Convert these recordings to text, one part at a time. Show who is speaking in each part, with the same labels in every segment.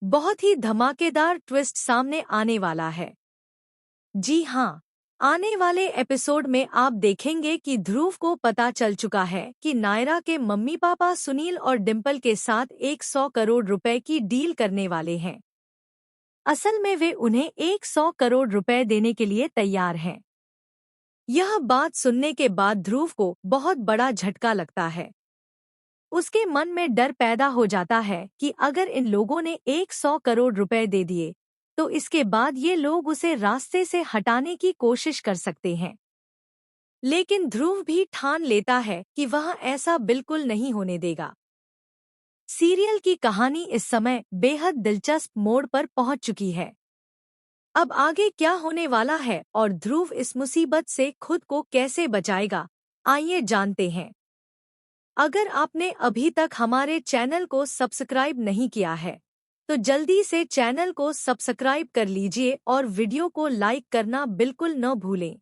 Speaker 1: बहुत ही धमाकेदार ट्विस्ट सामने आने वाला है। जी हाँ, आने वाले एपिसोड में आप देखेंगे कि ध्रुव को पता चल चुका है कि नायरा के मम्मी पापा सुनील और डिम्पल के साथ 100 करोड़ रुपए की डील करने वाले हैं। असल में वे उन्हें 100 करोड़ रुपए देने के लिए तैयार हैं। यह बात सुनने के बाद ध्रुव को बहुत बड़ा झटका लगता है। उसके मन में डर पैदा हो जाता है कि अगर इन लोगों ने 100 करोड़ रुपए दे दिए तो इसके बाद ये लोग उसे रास्ते से हटाने की कोशिश कर सकते हैं। लेकिन ध्रुव भी ठान लेता है कि वह ऐसा बिल्कुल नहीं होने देगा। सीरियल की कहानी इस समय बेहद दिलचस्प मोड़ पर पहुंच चुकी है। अब आगे क्या होने वाला है और ध्रुव इस मुसीबत से खुद को कैसे बचाएगा, आइए जानते हैं। अगर आपने अभी तक हमारे चैनल को सब्सक्राइब नहीं किया है तो जल्दी से चैनल को सब्सक्राइब कर लीजिए और वीडियो को लाइक करना बिल्कुल न भूलें।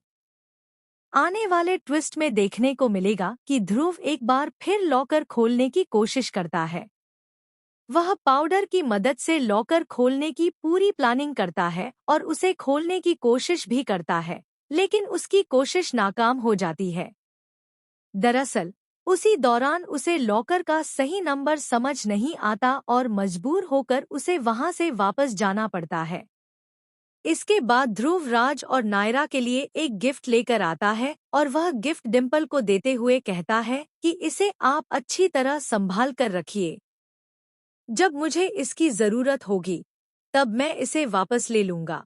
Speaker 1: आने वाले ट्विस्ट में देखने को मिलेगा कि ध्रुव एक बार फिर लॉकर खोलने की कोशिश करता है। वह पाउडर की मदद से लॉकर खोलने की पूरी प्लानिंग करता है और उसे खोलने की कोशिश भी करता है, लेकिन उसकी कोशिश नाकाम हो जाती है। दरअसल उसी दौरान उसे लॉकर का सही नंबर समझ नहीं आता और मजबूर होकर उसे वहां से वापस जाना पड़ता है। इसके बाद ध्रुव राज और नायरा के लिए एक गिफ्ट लेकर आता है और वह गिफ्ट डिम्पल को देते हुए कहता है कि इसे आप अच्छी तरह संभाल कर रखिए। जब मुझे इसकी जरूरत होगी तब मैं इसे वापस ले लूंगा।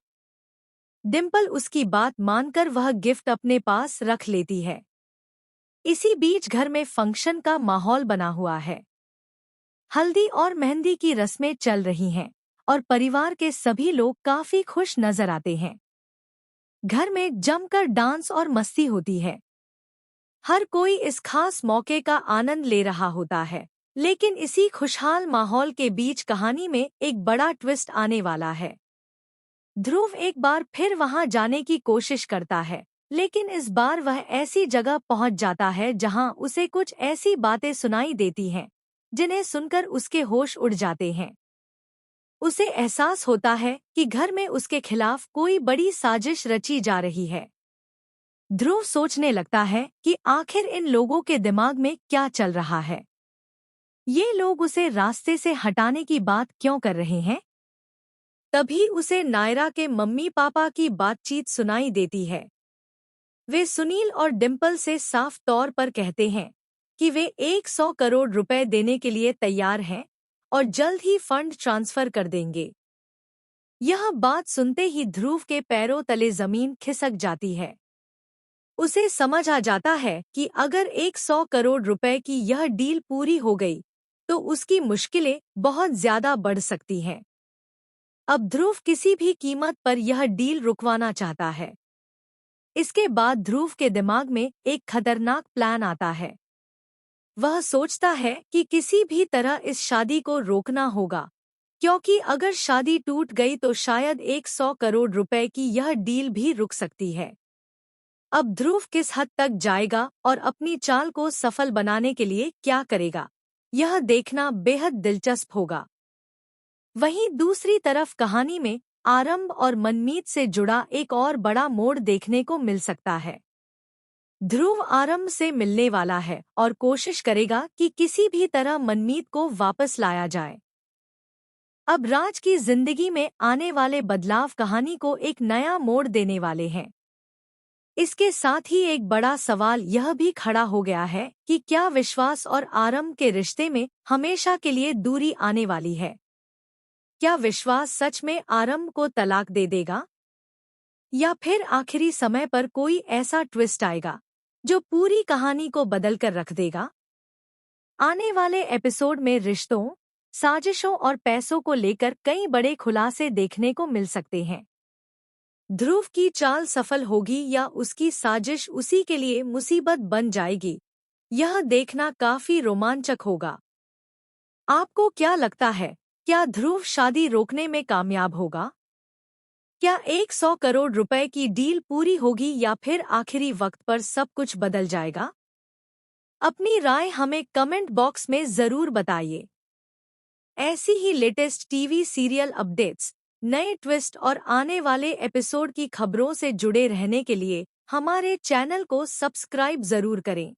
Speaker 1: डिम्पल उसकी बात मानकर वह गिफ्ट अपने पास रख लेती है। इसी बीच घर में फंक्शन का माहौल बना हुआ है। हल्दी और मेहंदी की रस्में चल रही हैं और परिवार के सभी लोग काफी खुश नजर आते हैं। घर में जमकर डांस और मस्ती होती है। हर कोई इस खास मौके का आनंद ले रहा होता है। लेकिन इसी खुशहाल माहौल के बीच कहानी में एक बड़ा ट्विस्ट आने वाला है। ध्रुव एक बार फिर वहां जाने की कोशिश करता है, लेकिन इस बार वह ऐसी जगह पहुंच जाता है जहां उसे कुछ ऐसी बातें सुनाई देती हैं जिन्हें सुनकर उसके होश उड़ जाते हैं। उसे एहसास होता है कि घर में उसके खिलाफ कोई बड़ी साजिश रची जा रही है। ध्रुव सोचने लगता है कि आखिर इन लोगों के दिमाग में क्या चल रहा है। ये लोग उसे रास्ते से हटाने की बात क्यों कर रहे हैं? तभी उसे नायरा के मम्मी पापा की बातचीत सुनाई देती है। वे सुनील और डिम्पल से साफ तौर पर कहते हैं कि वे 100 करोड़ रुपए देने के लिए तैयार हैं और जल्द ही फंड ट्रांसफर कर देंगे। यह बात सुनते ही ध्रुव के पैरों तले जमीन खिसक जाती है। उसे समझ आ जाता है कि अगर 100 करोड़ रुपए की यह डील पूरी हो गई तो उसकी मुश्किलें बहुत ज्यादा बढ़ सकती हैं। अब ध्रुव किसी भी कीमत पर यह डील रुकवाना चाहता है। इसके बाद ध्रुव के दिमाग में एक खतरनाक प्लान आता है। वह सोचता है कि किसी भी तरह इस शादी को रोकना होगा, क्योंकि अगर शादी टूट गई तो शायद 100 करोड़ रुपए की यह डील भी रुक सकती है। अब ध्रुव किस हद तक जाएगा और अपनी चाल को सफल बनाने के लिए क्या करेगा, यह देखना बेहद दिलचस्प होगा। वहीं दूसरी तरफ कहानी में आरंभ और मनमीत से जुड़ा एक और बड़ा मोड़ देखने को मिल सकता है। ध्रुव आरंभ से मिलने वाला है और कोशिश करेगा कि किसी भी तरह मनमीत को वापस लाया जाए। अब राज की जिंदगी में आने वाले बदलाव कहानी को एक नया मोड़ देने वाले हैं। इसके साथ ही एक बड़ा सवाल यह भी खड़ा हो गया है कि क्या विश्वास और आरंभ के रिश्ते में हमेशा के लिए दूरी आने वाली है? क्या विश्वास सच में आरंभ को तलाक दे देगा, या फिर आखिरी समय पर कोई ऐसा ट्विस्ट आएगा जो पूरी कहानी को बदल कर रख देगा? आने वाले एपिसोड में रिश्तों, साजिशों और पैसों को लेकर कई बड़े खुलासे देखने को मिल सकते हैं। ध्रुव की चाल सफल होगी या उसकी साजिश उसी के लिए मुसीबत बन जाएगी, यह देखना काफी रोमांचक होगा। आपको क्या लगता है, क्या ध्रुव शादी रोकने में कामयाब होगा? क्या 100 करोड़ रुपए की डील पूरी होगी या फिर आखिरी वक्त पर सब कुछ बदल जाएगा? अपनी राय हमें कमेंट बॉक्स में जरूर बताइए। ऐसी ही लेटेस्ट टीवी सीरियल अपडेट्स, नए ट्विस्ट और आने वाले एपिसोड की खबरों से जुड़े रहने के लिए हमारे चैनल को सब्सक्राइब जरूर करें।